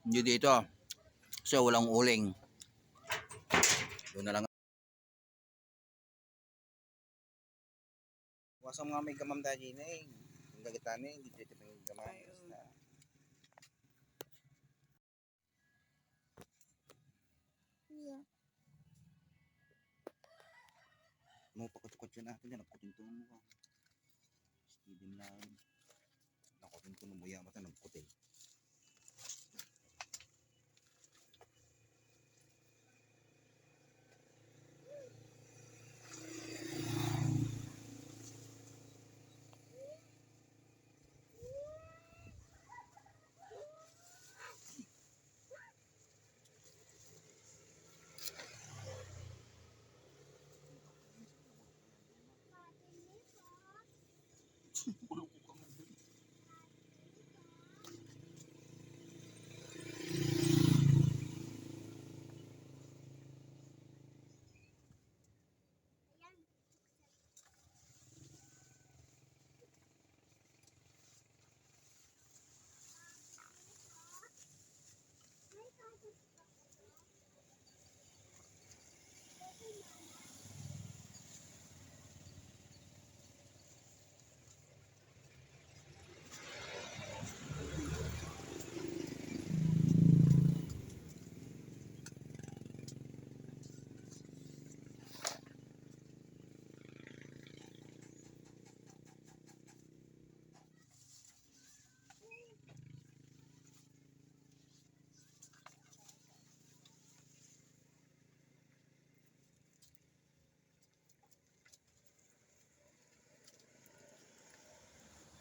Hindi dito. So walang uling. Doon na lang. Wasang mga may gamam dahil na eh. Ang gagatan eh. Hindi dito may gamay. Mau pakot-pakot siya natin yan. Nagkutin-tunan mo ka. Steven lang. Nakutin-tunan mo yan. Mata nagkutin.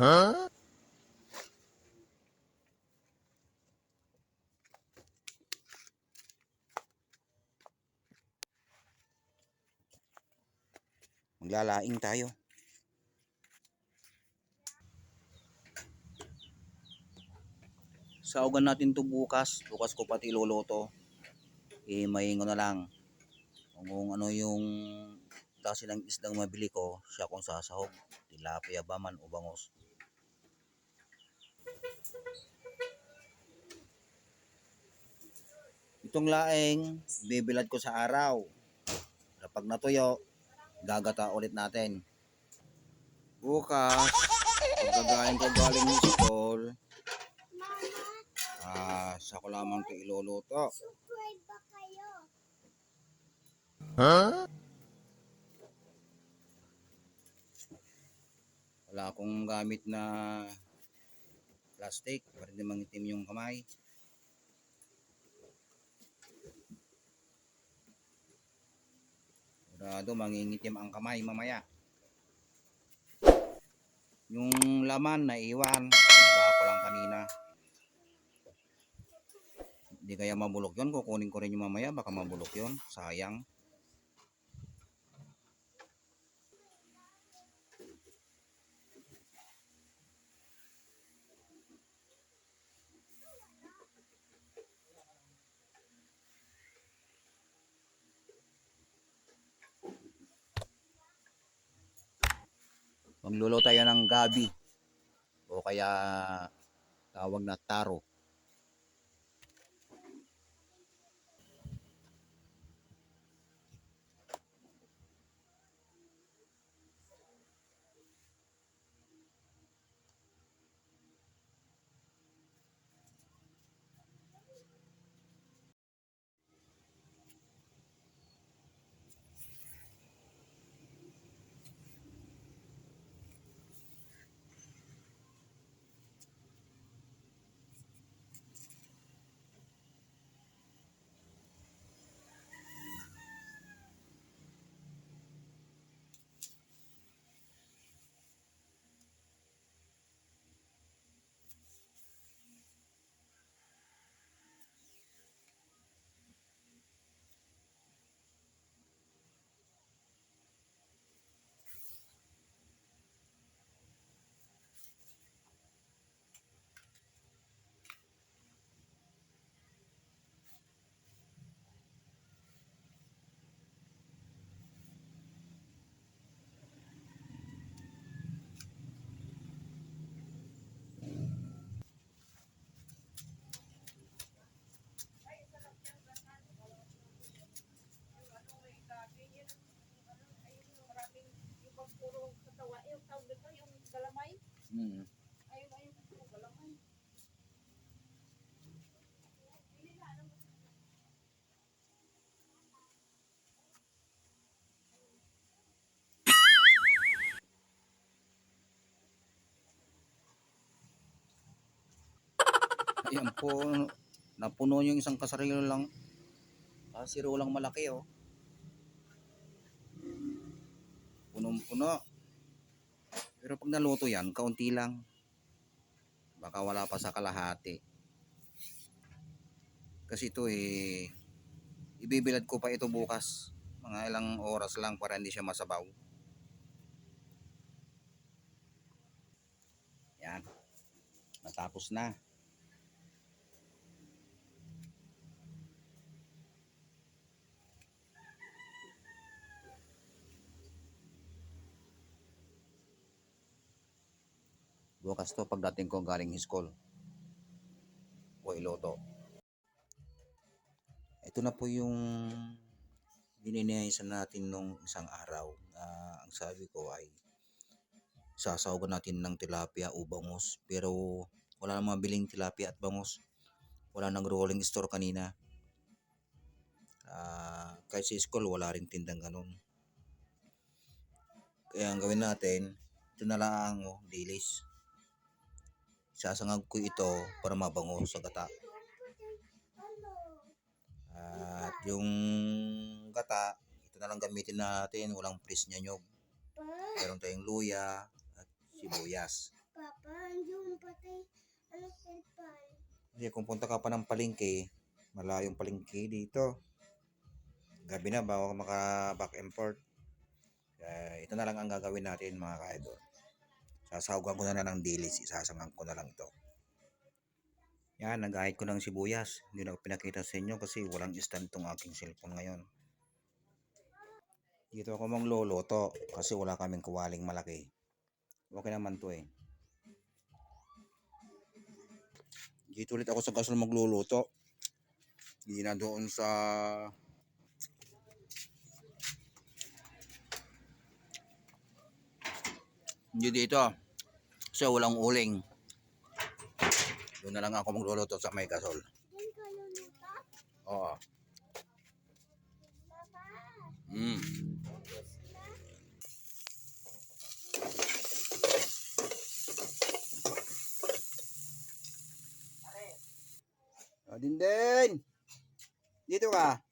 Huh? Maglalaing tayo. Saugan natin to bukas. Bukas ko pati iluluto. Maingo na lang. Kung ano yung klase ng isdang mabili ko, siya kung sasahog. Tilapia ba man o bangos. Itong laing, bibilad ko sa araw. Kapag natuyo, gagata ulit natin. Bukas, pagkagaling ko galing ng school, sa ko lamang ito iluluto. Huh? Wala akong gamit na plastic para hindi mangitim yung kamay. Sigurado mangingitim ang kamay mamaya. Yung laman na iwan, nagawa ko lang kanina. Hindi kaya mabulok yun, kukunin ko rin yung mamaya, baka mabulok yun, sayang. Magluluto tayo ng gabi o kaya tawag na taro. yung tawag dito, yung galamay. Mm. Ayun, yung galamay. Ayan po, napuno yung isang kasarilo lang. Kasiro lang malaki oh. Punong-puno. Pero pag naluto yan, kaunti lang. Baka wala pa sa kalahati. Kasi ito ibibilad ko pa ito bukas. Mga ilang oras lang para hindi siya masabaw. Yan. Natapos na. Bukas to pagdating ko galing school. O iloto. Ito na po yung dininihasan natin nung isang araw. Ang sabi ko ay sasawagan natin ng tilapia o bangus. Pero wala namang mabiling tilapia at bangus. Wala nang rolling store kanina. Kahit sa school wala rin tindang ganun. Kaya ang gawin natin, ito na lang dilis. Sasangag ko ito para mabango sa gata. At yung gata, ito na lang gamitin natin, walang pris niya nyog. Meron tayong luya at sibuyas. Papa, yung patay, ano cellphone? Kasi kung punta ka pa ng palengke, malayong palengke dito. Gabi na bago ka maka-back and forth. Ito na lang ang gagawin natin mga ka-idol. Sasawagan ko na lang ng dilis, isasangan ko na lang ito. Yan, nag-ahit ko ng sibuyas. Hindi na ko pinakita sa inyo kasi walang stand tong aking cellphone ngayon. Dito ako magluluto kasi wala kaming kawaling malaki. Okay naman to eh. Dito ulit ako sa gasol magluluto. Hindi na doon sa hindi dito. Kasi walang uling. Doon na lang ako magluluto sa may gasol. Yan kayo luto? Oo. Papa, Mm. tapos na? Din. Dito ka.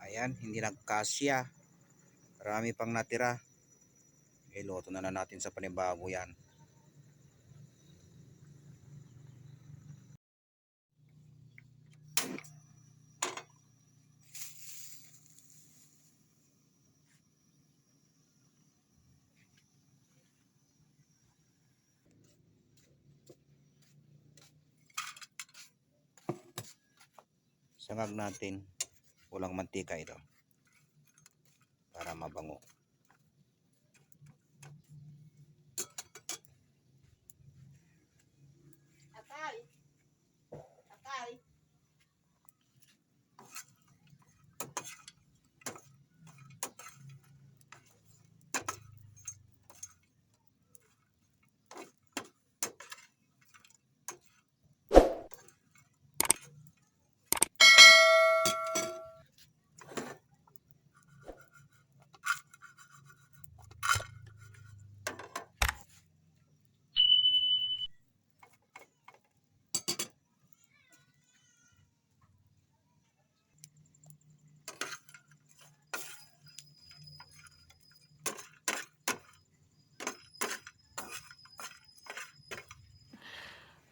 Ayan, hindi nagkasya. Marami pang natira. Iluto na natin sa panibago yan. Sangag natin. Walang mantika ito. Para mabango. Atay. Atay.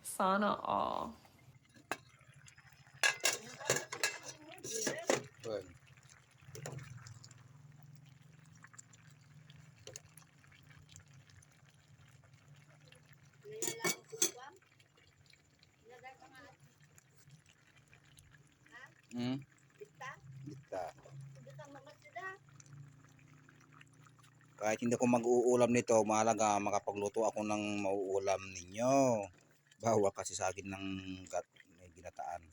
Sana all. Well, Kaya lang ang kukwam. Ilagay pa nga. mm, Bita. dita. Bita mamasida. Kahit hindi ako mag-uulam nito, mahalaga makapagluto ako ng mauulam ninyo. Bawa kasi sa akin ng may ginataan.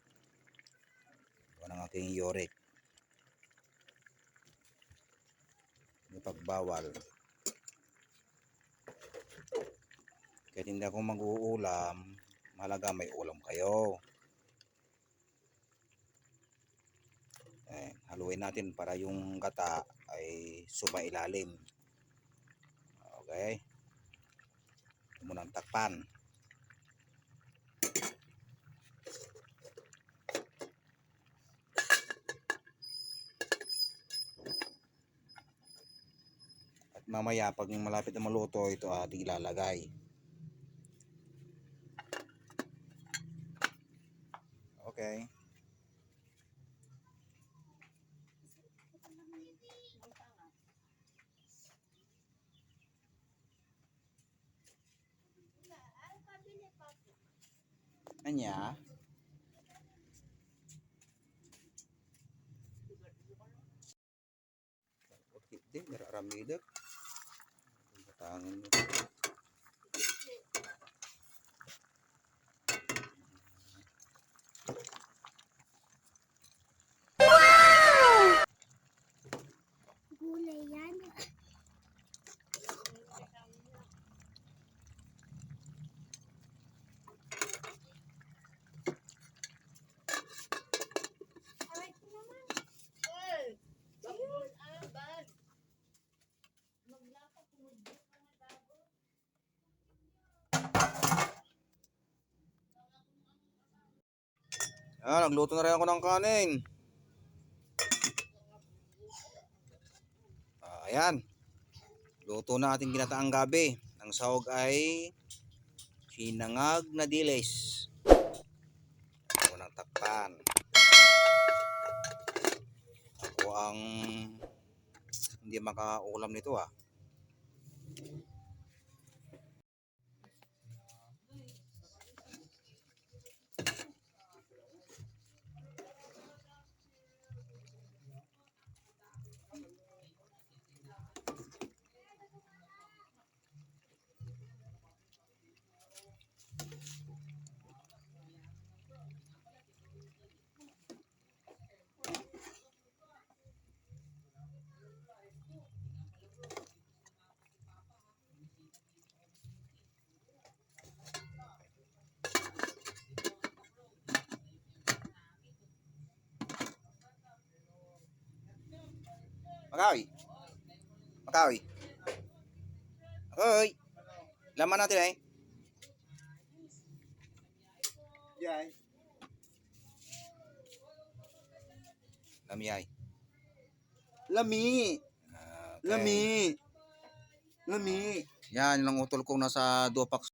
Bawa ng aking yorik. May pagbawal. Kahit hindi ako mag-uulam, mahalaga may ulam kayo. Haluin natin para yung gata ay sumailalim. Okay. Ito munang takpan. At mamaya pag malapit na maluto, ito ating ilalagay. Okay. Anya? Okay, din nararamidak. Batangin mo. Gulay yan. Nagluto na rin ako ng kanin. Ayan. Luto na ating ginataang gabi. Ang sahog ay sinangag na dilis. Ako ng takpan. Ako ang hindi makaulam nito ah. Makawi. Makawi. Hoy. Laman natin eh. Yay. Lami ay. Lami. Okay. Lami. Lami. Yan lang utol kong nasa 2 packs.